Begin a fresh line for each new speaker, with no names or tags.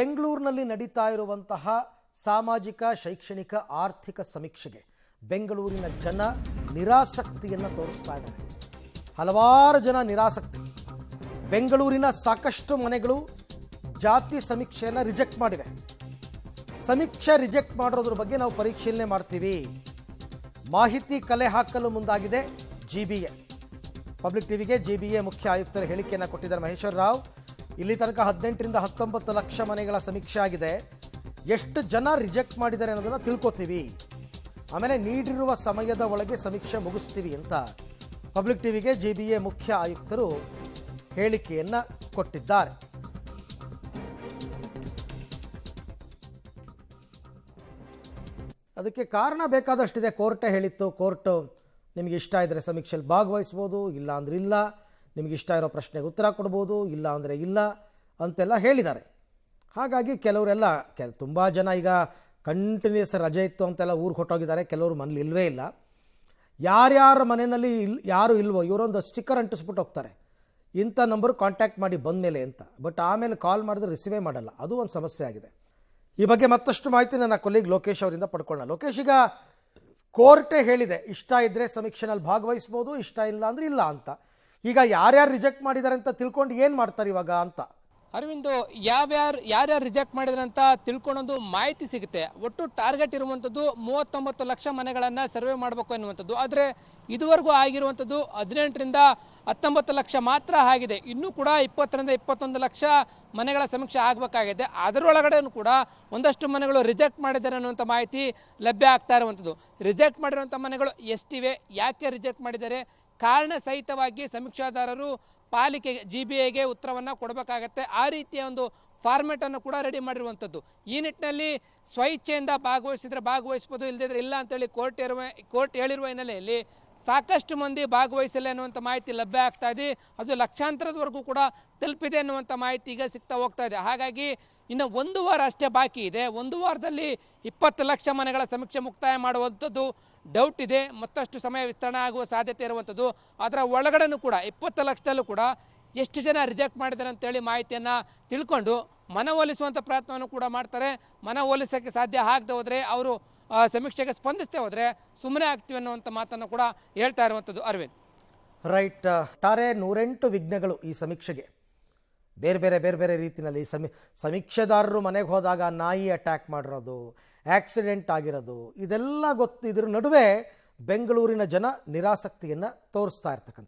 ಬೆಂಗಳೂರಿನಲ್ಲಿ ನಡೀತಾ ಇರುವಂತಹ ಸಾಮಾಜಿಕ ಶೈಕ್ಷಣಿಕ ಆರ್ಥಿಕ ಸಮೀಕ್ಷೆಗೆ ಬೆಂಗಳೂರಿನ ಜನ ನಿರಾಸಕ್ತಿಯನ್ನು ತೋರಿಸ್ತಾ ಇದ್ದಾರೆ. ಹಲವಾರು ಜನ ನಿರಾಸಕ್ತಿ. ಬೆಂಗಳೂರಿನ ಸಾಕಷ್ಟು ಮನೆಗಳು ಜಾತಿ ಸಮೀಕ್ಷೆಯನ್ನು ರಿಜೆಕ್ಟ್ ಮಾಡಿವೆ. ಸಮೀಕ್ಷೆ ರಿಜೆಕ್ಟ್ ಮಾಡೋದ್ರ ಬಗ್ಗೆ ನಾವು ಪರಿಶೀಲನೆ ಮಾಡ್ತೀವಿ. ಮಾಹಿತಿ ಕಲೆ ಹಾಕಲು ಮುಂದಾಗಿದೆ ಜಿಬಿಎ. ಪಬ್ಲಿಕ್ ಟಿವಿಗೆ ಜಿಬಿಎ ಮುಖ್ಯ ಆಯುಕ್ತರ ಹೇಳಿಕೆಯನ್ನು ಕೊಟ್ಟಿದ್ದಾರೆ ಮಹೇಶ್ವರ ರಾವ್. ಇಲ್ಲಿ ತನಕ 18 ರಿಂದ 19 ಲಕ್ಷ ಮನೆಗಳ ಸಮೀಕ್ಷೆ ಆಗಿದೆ. ಎಷ್ಟು ಜನ ರಿಜೆಕ್ಟ್ ಮಾಡಿದ್ದಾರೆ ಅನ್ನೋದನ್ನು ತಿಳ್ಕೊತೀವಿ. ಆಮೇಲೆ ನೀಡಿರುವ ಸಮಯದ ಒಳಗೆ ಸಮೀಕ್ಷೆ ಮುಗಿಸ್ತೀವಿ ಅಂತ ಪಬ್ಲಿಕ್ ಟಿವಿಗೆ ಜಿಬಿಎ ಮುಖ್ಯ ಆಯುಕ್ತರು ಹೇಳಿಕೆಯನ್ನು ಕೊಟ್ಟಿದ್ದಾರೆ. ಅದಕ್ಕೆ ಕಾರಣ ಬೇಕಾದಷ್ಟಿದೆ. ಕೋರ್ಟೇ ಹೇಳಿತ್ತು. ಕೋರ್ಟು ನಿಮಗೆ ಇಷ್ಟ ಇದ್ದರೆ ಸಮೀಕ್ಷೆಯಲ್ಲಿ ಭಾಗವಹಿಸ್ಬೋದು, ಇಲ್ಲ ಅಂದರೆ ಇಲ್ಲ. ನಿಮಗೆ ಇಷ್ಟ ಇರೋ ಪ್ರಶ್ನೆಗೆ ಉತ್ತರ ಕೊಡ್ಬೋದು, ಇಲ್ಲ ಅಂದರೆ ಇಲ್ಲ ಅಂತೆಲ್ಲ ಹೇಳಿದ್ದಾರೆ. ಹಾಗಾಗಿ ಕೆಲವರೆಲ್ಲ ತುಂಬ ಜನ ಈಗ ಕಂಟಿನ್ಯೂಸ್ ರಜೆ ಇತ್ತು ಅಂತೆಲ್ಲ ಊರಿಗೆ ಹೊಟ್ಟೋಗಿದ್ದಾರೆ. ಕೆಲವರು ಮನೇಲಿ ಇಲ್ಲವೇ ಇಲ್ಲ. ಯಾರ್ಯಾರ ಮನೆಯಲ್ಲಿ ಯಾರು ಇಲ್ವೋ ಇವರೊಂದು ಸ್ಟಿಕ್ಕರ್ ಅಂಟಿಸ್ಬಿಟ್ಟು ಹೋಗ್ತಾರೆ, ಇಂಥ ನಂಬರ್ ಕಾಂಟ್ಯಾಕ್ಟ್ ಮಾಡಿ ಬಂದಮೇಲೆ ಅಂತ. ಬಟ್ ಆಮೇಲೆ ಕಾಲ್ ಮಾಡಿದ್ರೆ ರಿಸೀವೇ ಮಾಡಲ್ಲ. ಅದು ಒಂದು ಸಮಸ್ಯೆ ಆಗಿದೆ. ಈ ಬಗ್ಗೆ ಮತ್ತಷ್ಟು ಮಾಹಿತಿ ನನ್ನ ಕೊಲೀಗ್ ಲೋಕೇಶ್ ಅವರಿಂದ ಪಡ್ಕೊಳ್ಳೋಣ. ಲೋಕೇಶ್, ಈಗ ಕೋರ್ಟೇ ಹೇಳಿದೆ ಇಷ್ಟ ಇದ್ದರೆ ಸಮೀಕ್ಷೆನಲ್ಲಿ ಭಾಗವಹಿಸ್ಬೋದು, ಇಷ್ಟ ಇಲ್ಲ ಅಂದರೆ ಇಲ್ಲ ಅಂತ. ಈಗ ಯಾರ್ಯಾರು ರಿಜೆಕ್ಟ್ ಮಾಡಿದ್ದಾರೆ ಅಂತ ತಿಳ್ಕೊಂಡು ಏನು ಮಾಡ್ತಾರೆ ಇವಾಗ ಅಂತ?
ಅರವಿಂದ್, ಯಾರ್ಯಾರು ರಿಜೆಕ್ಟ್ ಮಾಡಿದ್ರೆ ಅಂತ ತಿಳ್ಕೊಂಡೊಂದು ಮಾಹಿತಿ ಸಿಗುತ್ತೆ. ಒಟ್ಟು ಟಾರ್ಗೆಟ್ ಇರುವಂಥದ್ದು 39 ಲಕ್ಷ ಮನೆಗಳನ್ನು ಸರ್ವೆ ಮಾಡಬೇಕು ಎನ್ನುವಂಥದ್ದು. ಆದರೆ ಇದುವರೆಗೂ ಆಗಿರುವಂಥದ್ದು 18 ರಿಂದ 19 ಲಕ್ಷ ಮಾತ್ರ ಆಗಿದೆ. ಇನ್ನೂ ಕೂಡ 20 ರಿಂದ 21 ಲಕ್ಷ ಮನೆಗಳ ಸಮೀಕ್ಷೆ ಆಗಬೇಕಾಗಿದೆ. ಅದರೊಳಗಡೆನೂ ಕೂಡ ಒಂದಷ್ಟು ಮನೆಗಳು ರಿಜೆಕ್ಟ್ ಮಾಡಿದ್ದಾರೆ ಅನ್ನುವಂಥ ಮಾಹಿತಿ ಲಭ್ಯ ಆಗ್ತಾ ಇರುವಂಥದ್ದು. ರಿಜೆಕ್ಟ್ ಮಾಡಿರುವಂಥ ಮನೆಗಳು ಎಷ್ಟಿವೆ, ಯಾಕೆ ರಿಜೆಕ್ಟ್ ಮಾಡಿದ್ದಾರೆ, ಕಾರಣ ಸಹಿತವಾಗಿ ಸಮೀಕ್ಷಾದಾರರು ಪಾಲಿಕೆಗೆ ಜಿಬಿಎಗೆ ಉತ್ತರವನ್ನು ಕೊಡಬೇಕಾಗತ್ತೆ. ಆ ರೀತಿಯ ಒಂದು ಫಾರ್ಮೆಟನ್ನು ಕೂಡ ರೆಡಿ ಮಾಡಿರುವಂಥದ್ದು. ಈ ನಿಟ್ಟಿನಲ್ಲಿ ಸ್ವಇಚ್ಛೆಯಿಂದ ಭಾಗವಹಿಸಿದರೆ ಭಾಗವಹಿಸ್ಬೋದು, ಇಲ್ಲದಿದ್ರೆ ಇಲ್ಲ ಅಂತೇಳಿ ಕೋರ್ಟ್ ಹೇಳಿರುವ ಹಿನ್ನೆಲೆಯಲ್ಲಿ ಸಾಕಷ್ಟು ಮಂದಿ ಭಾಗವಹಿಸಿಲ್ಲ ಅನ್ನುವಂಥ ಮಾಹಿತಿ ಲಭ್ಯ ಆಗ್ತಾ ಇದೆ. ಅದು ಲಕ್ಷಾಂತರದವರೆಗೂ ಕೂಡ ತಲುಪಿದೆ ಅನ್ನುವಂಥ ಮಾಹಿತಿ ಈಗ ಸಿಗ್ತಾ ಹೋಗ್ತಾ ಇದೆ. ಹಾಗಾಗಿ ಇನ್ನು 1 ವಾರ ಅಷ್ಟೇ ಬಾಕಿ ಇದೆ. 1 ವಾರದಲ್ಲಿ 20 ಲಕ್ಷ ಮನೆಗಳ ಸಮೀಕ್ಷೆ ಮುಕ್ತಾಯ ಮಾಡುವಂಥದ್ದು ಡೌಟ್ ಇದೆ. ಮತ್ತಷ್ಟು ಸಮಯ ವಿಸ್ತರಣೆ ಆಗುವ ಸಾಧ್ಯತೆ ಇರುವಂಥದ್ದು. ಅದರ ಒಳಗಡೆನೂ ಕೂಡ 20 ಲಕ್ಷದಲ್ಲೂ ಕೂಡ ಎಷ್ಟು ಜನ ರಿಜೆಕ್ಟ್ ಮಾಡಿದ್ದಾರೆ ಅಂತೇಳಿ ಮಾಹಿತಿಯನ್ನು ತಿಳ್ಕೊಂಡು ಮನವೊಲಿಸುವಂಥ ಪ್ರಯತ್ನವನ್ನು ಕೂಡ ಮಾಡ್ತಾರೆ. ಮನವೊಲಿಸೋಕ್ಕೆ ಸಾಧ್ಯ ಆಗದೆ ಹೋದರೆ, ಅವರು ಸಮೀಕ್ಷೆಗೆ ಸ್ಪಂದಿಸದೆ ಹೋದರೆ ಸುಮ್ಮನೆ ಆಗ್ತೀವಿ ಅನ್ನುವಂಥ ಮಾತನ್ನು ಕೂಡ ಹೇಳ್ತಾ ಇರುವಂಥದ್ದು. ಅರವಿಂದ್,
ರೈಟ್. ತಾರೆ 108 ವಿಘ್ನಗಳು ಈ ಸಮೀಕ್ಷೆಗೆ. ಬೇರೆ ಬೇರೆ ರೀತಿಯಲ್ಲಿ ಸಮೀಕ್ಷೆದಾರರು ಮನೆಗೆ ಹೋದಾಗ ನಾಯಿ ಅಟ್ಯಾಕ್ ಮಾಡಿರೋದು, ಆಕ್ಸಿಡೆಂಟ್ ಆಗಿರೋದು, ಇದೆಲ್ಲ ಗೊತ್ತು. ಇದ್ರ ನಡುವೆ ಬೆಂಗಳೂರಿನ ಜನ ನಿರಾಸಕ್ತಿಯನ್ನು ತೋರಿಸ್ತಾ ಇರ್ತಕ್ಕಂಥ